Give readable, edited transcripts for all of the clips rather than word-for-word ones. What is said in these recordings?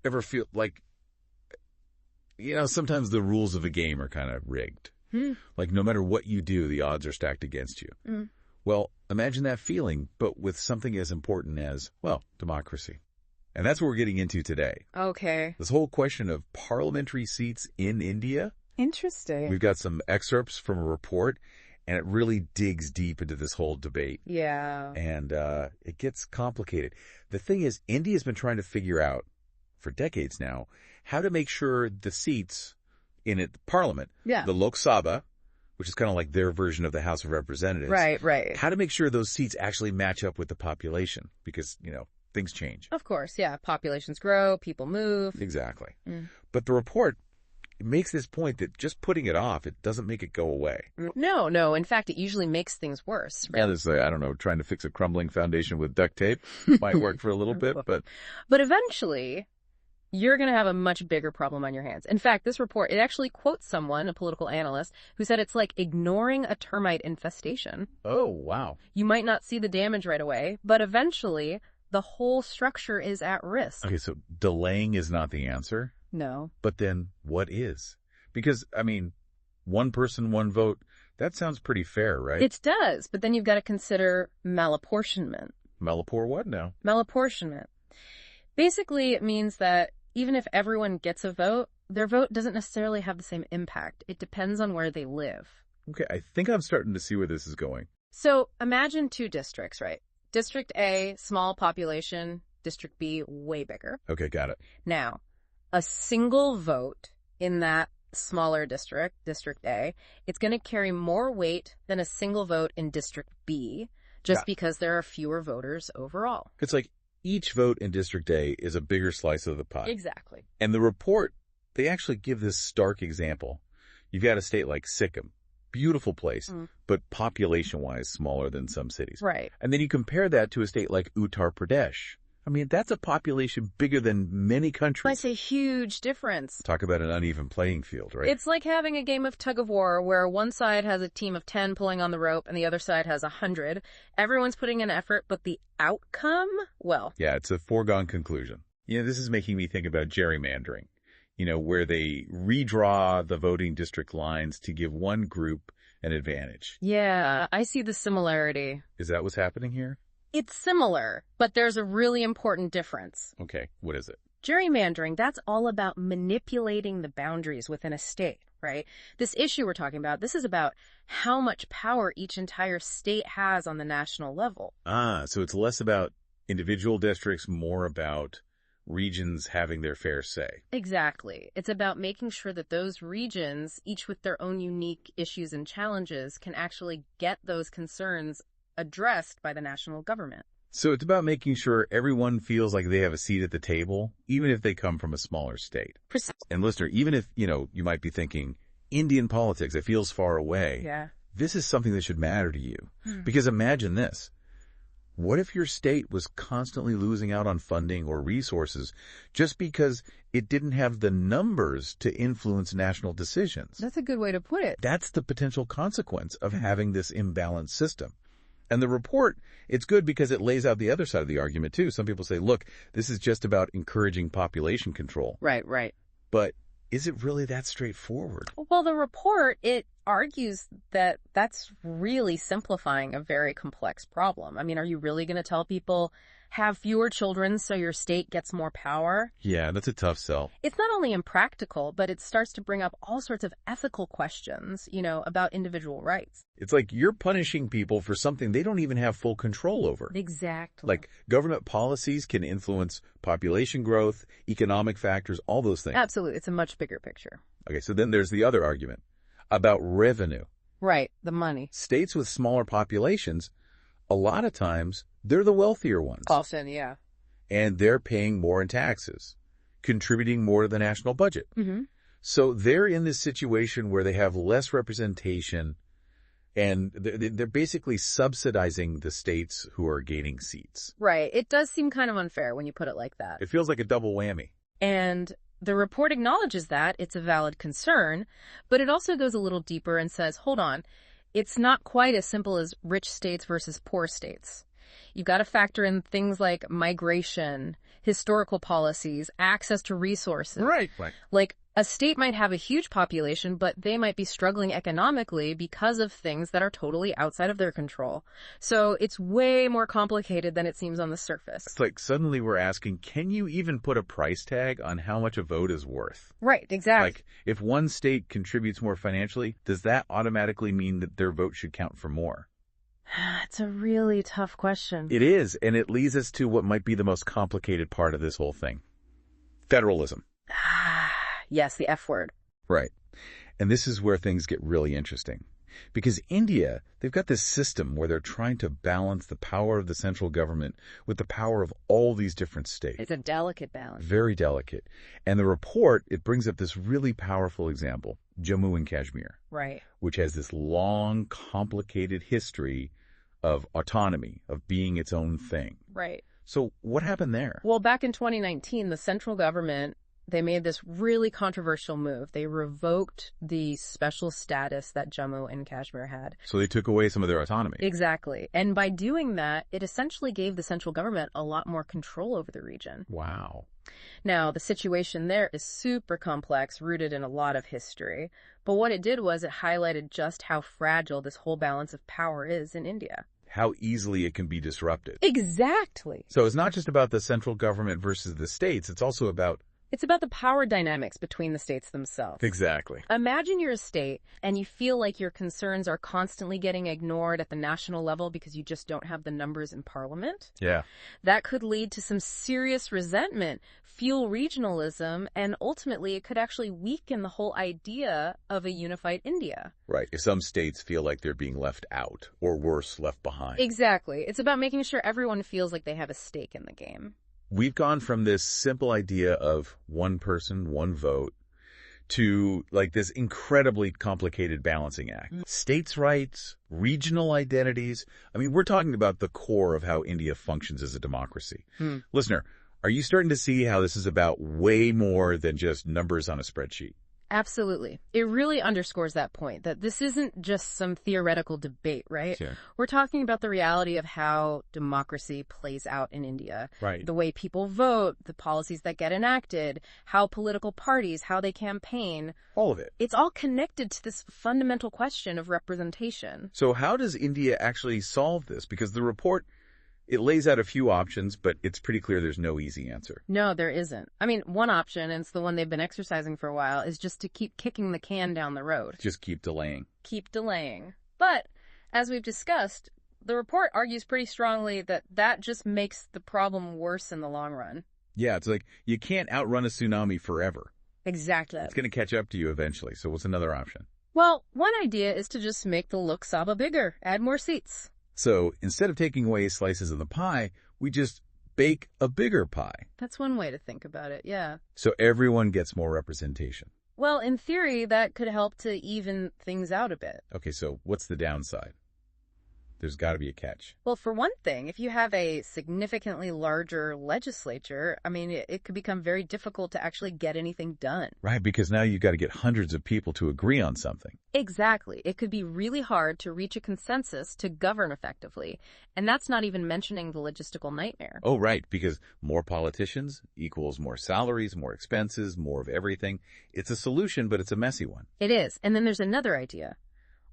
ever feel like, sometimes the rules of a game are kind of rigged. Like no matter what you do, the odds are stacked against you. Well, imagine that feeling, but with something as important as, well, democracy. And that's what we're getting into today. Okay. This whole question of parliamentary seats in India. Interesting. We've got some excerpts from a report, and it really digs deep into this whole debate. Yeah. And it gets complicated. The thing is, India's been trying to figure out, for decades now, how to make sure the seats in the parliament, the Lok Sabha, which is kind of like their version of the House of Representatives. Right. How to make sure those seats actually match up with the population because, things change. Of course, yeah. Populations grow, people move. Exactly. But the report makes this point that just putting it off, it doesn't make it go away. No. In fact, it usually makes things worse. Right? Yeah, there's, trying to fix a crumbling foundation with duct tape might work for a little bit, but... But eventually, you're going to have a much bigger problem on your hands. In fact, this report, it actually quotes someone, a political analyst, who said it's like ignoring a termite infestation. Oh, wow. You might not see the damage right away, but eventually, the whole structure is at risk. Okay, so delaying is not the answer? No. But then what is? Because, one person, one vote, that sounds pretty fair, right? It does, but then you've got to consider malapportionment. Malappor what now? Malapportionment. Basically, it means that even if everyone gets a vote, their vote doesn't necessarily have the same impact. It depends on where they live. Okay, I think I'm starting to see where this is going. So imagine two districts, right? District A, small population. District B, way bigger. Okay, got it. Now, a single vote in that smaller district, District A, it's going to carry more weight than a single vote in District B, just because there are fewer voters overall. It's like each vote in District A is a bigger slice of the pie. Exactly. And the report, they actually give this stark example. You've got a state like Sikkim, beautiful place, but population-wise smaller than some cities. Right. And then you compare that to a state like Uttar Pradesh. That's a population bigger than many countries. That's a huge difference. Talk about an uneven playing field, right? It's like having a game of tug of war where one side has a team of 10 pulling on the rope and the other side has 100. Everyone's putting in effort, but the outcome, well... Yeah, it's a foregone conclusion. This is making me think about gerrymandering, where they redraw the voting district lines to give one group an advantage. Yeah, I see the similarity. Is that what's happening here? It's similar, but there's a really important difference. Okay, what is it? Gerrymandering, that's all about manipulating the boundaries within a state, right? This issue we're talking about, this is about how much power each entire state has on the national level. So it's less about individual districts, more about regions having their fair say. Exactly. It's about making sure that those regions, each with their own unique issues and challenges, can actually get those concerns addressed by the national government. So it's about making sure everyone feels like they have a seat at the table, even if they come from a smaller state. Precisely. And listener, even if, you might be thinking, Indian politics, it feels far away. Yeah. This is something that should matter to you. Because imagine this. What if your state was constantly losing out on funding or resources just because it didn't have the numbers to influence national decisions? That's a good way to put it. That's the potential consequence of having this imbalanced system. And the report, it's good because it lays out the other side of the argument, too. Some people say, look, this is just about encouraging population control. Right. But is it really that straightforward? Well, the report, it argues that that's really simplifying a very complex problem. Are you really going to tell people, have fewer children so your state gets more power? Yeah, that's a tough sell. It's not only impractical, but it starts to bring up all sorts of ethical questions, about individual rights. It's like you're punishing people for something they don't even have full control over. Exactly. Like government policies can influence population growth, economic factors, all those things. Absolutely. It's a much bigger picture. Okay, so then there's the other argument about revenue. Right, the money. States with smaller populations, a lot of times, they're the wealthier ones. Often, yeah. And they're paying more in taxes, contributing more to the national budget. So they're in this situation where they have less representation, and they're basically subsidizing the states who are gaining seats. Right. It does seem kind of unfair when you put it like that. It feels like a double whammy. And the report acknowledges that it's a valid concern, but it also goes a little deeper and says, hold on, it's not quite as simple as rich states versus poor states. You've got to factor in things like migration, historical policies, access to resources. Right. Like, a state might have a huge population, but they might be struggling economically because of things that are totally outside of their control. So it's way more complicated than it seems on the surface. It's like suddenly we're asking, can you even put a price tag on how much a vote is worth? Right, exactly. Like, if one state contributes more financially, does that automatically mean that their vote should count for more? It's a really tough question. It is, and it leads us to what might be the most complicated part of this whole thing. Federalism. Yes, the F word. Right. And this is where things get really interesting. Because India, they've got this system where they're trying to balance the power of the central government with the power of all these different states. It's a delicate balance. Very delicate. And the report, it brings up this really powerful example, Jammu and Kashmir. Right. Which has this long, complicated history of autonomy, of being its own thing. Right. So what happened there? Well, back in 2019, the central government, they made this really controversial move. They revoked the special status that Jammu and Kashmir had. So they took away some of their autonomy. Exactly. And by doing that, it essentially gave the central government a lot more control over the region. Wow. Now, the situation there is super complex, rooted in a lot of history. But what it did was it highlighted just how fragile this whole balance of power is in India. How easily it can be disrupted. Exactly. So it's not just about the central government versus the states. It's also about... It's about the power dynamics between the states themselves. Exactly. Imagine you're a state and you feel like your concerns are constantly getting ignored at the national level because you just don't have the numbers in parliament. Yeah. That could lead to some serious resentment, fuel regionalism, and ultimately it could actually weaken the whole idea of a unified India. Right. If some states feel like they're being left out, or worse, left behind. Exactly. It's about making sure everyone feels like they have a stake in the game. We've gone from this simple idea of one person, one vote, to like this incredibly complicated balancing act. States' rights, regional identities. I mean, we're talking about the core of how India functions as a democracy. Listener, are you starting to see how this is about way more than just numbers on a spreadsheet? Absolutely. It really underscores that point, that this isn't just some theoretical debate, right? Sure. We're talking about the reality of how democracy plays out in India. Right. The way people vote, the policies that get enacted, how political parties, how they campaign. All of it. It's all connected to this fundamental question of representation. So how does India actually solve this? Because the report, it lays out a few options, but it's pretty clear there's no easy answer. No, there isn't. I mean, one option, and it's the one they've been exercising for a while, is just to keep kicking the can down the road. Just keep delaying. Keep delaying. But, as we've discussed, the report argues pretty strongly that that just makes the problem worse in the long run. Yeah, it's like you can't outrun a tsunami forever. Exactly. It's going to catch up to you eventually. So what's another option? Well, one idea is to just make the Lok Sabha bigger, add more seats. So instead of taking away slices of the pie, we just bake a bigger pie. That's one way to think about it, yeah. So everyone gets more representation. Well, in theory, that could help to even things out a bit. Okay, so what's the downside? There's got to be a catch. Well, for one thing, if you have a significantly larger legislature, I mean, it could become very difficult to actually get anything done. Right, because now you've got to get hundreds of people to agree on something. Exactly. It could be really hard to reach a consensus to govern effectively. And that's not even mentioning the logistical nightmare. Oh, right, because more politicians equals more salaries, more expenses, more of everything. It's a solution, but it's a messy one. It is. And then there's another idea.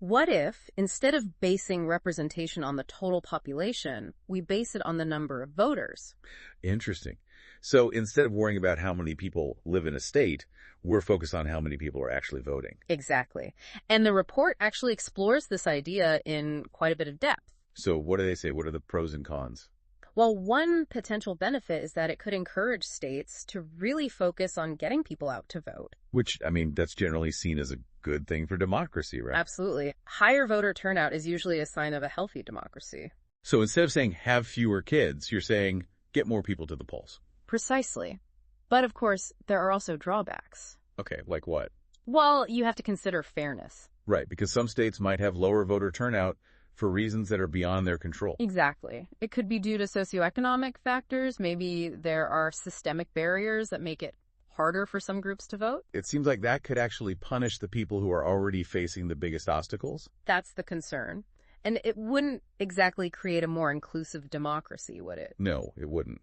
What if, instead of basing representation on the total population, we base it on the number of voters? Interesting. So instead of worrying about how many people live in a state, we're focused on how many people are actually voting. Exactly. And the report actually explores this idea in quite a bit of depth. So what do they say? What are the pros and cons? Well, one potential benefit is that it could encourage states to really focus on getting people out to vote. Which, I mean, that's generally seen as a good thing for democracy, right? Absolutely. Higher voter turnout is usually a sign of a healthy democracy. So instead of saying have fewer kids, you're saying get more people to the polls. Precisely. But of course, there are also drawbacks. Okay, like what? Well, you have to consider fairness. Right, because some states might have lower voter turnout for reasons that are beyond their control. Exactly. It could be due to socioeconomic factors. Maybe there are systemic barriers that make it harder for some groups to vote. It seems like that could actually punish the people who are already facing the biggest obstacles. That's the concern. And it wouldn't exactly create a more inclusive democracy, would it? No, it wouldn't.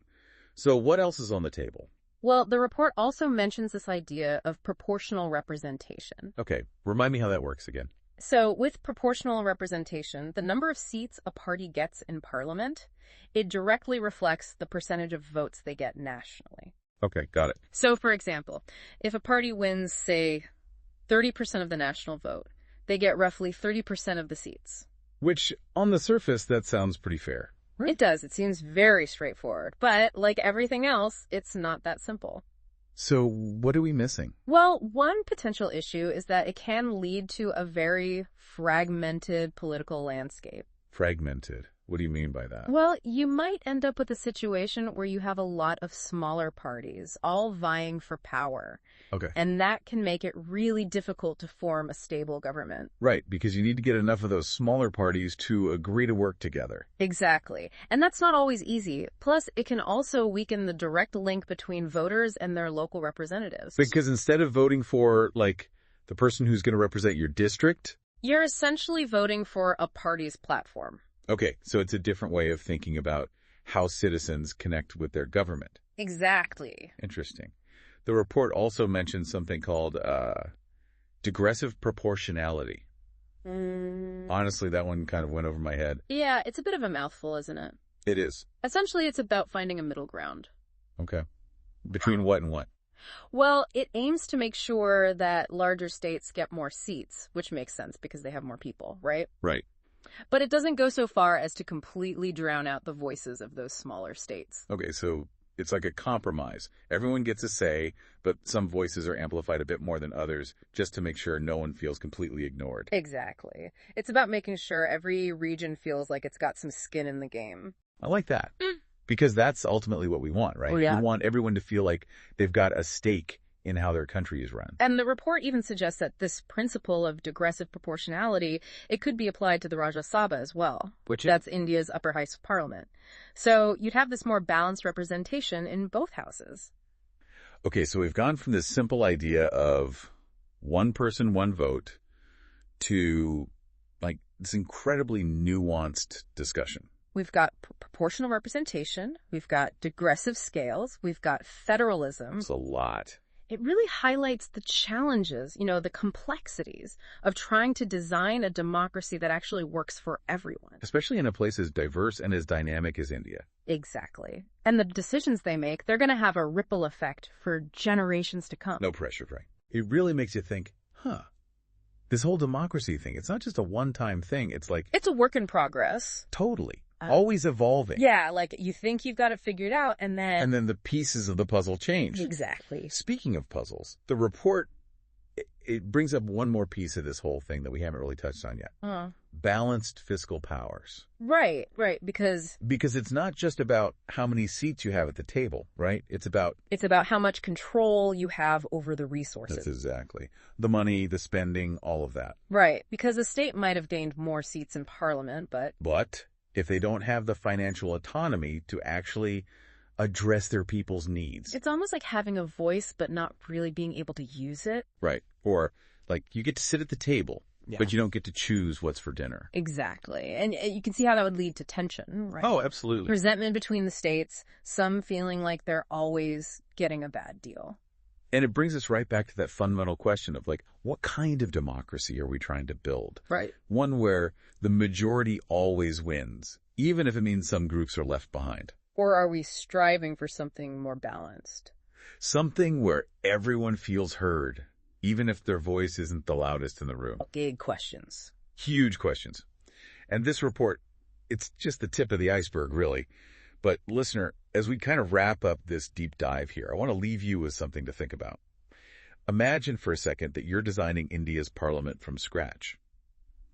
So what else is on the table? Well, the report also mentions this idea of proportional representation. Okay, remind me how that works again. So with proportional representation, the number of seats a party gets in parliament, it directly reflects the percentage of votes they get nationally. Okay, got it. So, for example, if a party wins, say, 30% of the national vote, they get roughly 30% of the seats. Which, on the surface, that sounds pretty fair. Right? It does. It seems very straightforward. But, like everything else, it's not that simple. So, what are we missing? Well, one potential issue is that it can lead to a very fragmented political landscape. Fragmented. What do you mean by that? Well, you might end up with a situation where you have a lot of smaller parties, all vying for power. Okay. And that can make it really difficult to form a stable government. Right, because you need to get enough of those smaller parties to agree to work together. Exactly. And that's not always easy. Plus, it can also weaken the direct link between voters and their local representatives. Because instead of voting for, like, the person who's going to represent your district, you're essentially voting for a party's platform. Okay, so it's a different way of thinking about how citizens connect with their government. Exactly. Interesting. The report also mentions something called digressive proportionality. Honestly, that one kind of went over my head. Yeah, it's a bit of a mouthful, isn't it? It is. Essentially, it's about finding a middle ground. Okay. Between what and what? Well, it aims to make sure that larger states get more seats, which makes sense because they have more people, right? Right. But it doesn't go so far as to completely drown out the voices of those smaller states. Okay, so it's like a compromise. Everyone gets a say, but some voices are amplified a bit more than others just to make sure no one feels completely ignored. Exactly. It's about making sure every region feels like it's got some skin in the game. I like that. Because that's ultimately what we want, right? Oh, yeah. We want everyone to feel like they've got a stake in how their country is run. And the report even suggests that this principle of digressive proportionality, it could be applied to the Rajya Sabha as well. That's India's upper house of parliament. So you'd have this more balanced representation in both houses. Okay, so we've gone from this simple idea of one person, one vote to like this incredibly nuanced discussion. We've got proportional representation, we've got digressive scales, we've got federalism. It's a lot. It really highlights the challenges, the complexities of trying to design a democracy that actually works for everyone. Especially in a place as diverse and as dynamic as India. Exactly. And the decisions they make, they're going to have a ripple effect for generations to come. No pressure, right? It really makes you think, this whole democracy thing, it's not just a one-time thing. It's like... It's a work in progress. Totally. Always evolving. Yeah, like you think you've got it figured out and then... And then the pieces of the puzzle change. Exactly. Speaking of puzzles, the report, it brings up one more piece of this whole thing that we haven't really touched on yet. Balanced fiscal powers. Right, because... Because it's not just about how many seats you have at the table, right? It's about how much control you have over the resources. That's exactly. The money, the spending, all of that. Right, because a state might have gained more seats in parliament, but... But if they don't have the financial autonomy to actually address their people's needs. It's almost like having a voice but not really being able to use it. Right. Or like you get to sit at the table, but you don't get to choose what's for dinner. Exactly. And you can see how that would lead to tension, right? Oh, absolutely. Resentment between the states, some feeling like they're always getting a bad deal. And it brings us right back to that fundamental question of like, what kind of democracy are we trying to build? Right. One where the majority always wins, even if it means some groups are left behind. Or are we striving for something more balanced? Something where everyone feels heard, even if their voice isn't the loudest in the room. Big questions. Huge questions. And this report, it's just the tip of the iceberg, really. But listener, as we kind of wrap up this deep dive here, I want to leave you with something to think about. Imagine for a second that you're designing India's parliament from scratch.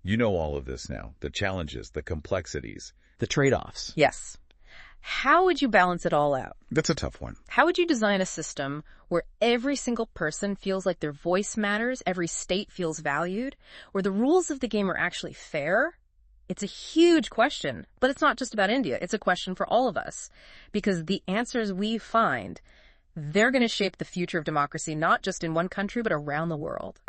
You know all of this now, the challenges, the complexities, the trade-offs. Yes. How would you balance it all out? That's a tough one. How would you design a system where every single person feels like their voice matters, every state feels valued, where the rules of the game are actually fair? It's a huge question, but it's not just about India. It's a question for all of us, because the answers we find, they're going to shape the future of democracy, not just in one country, but around the world.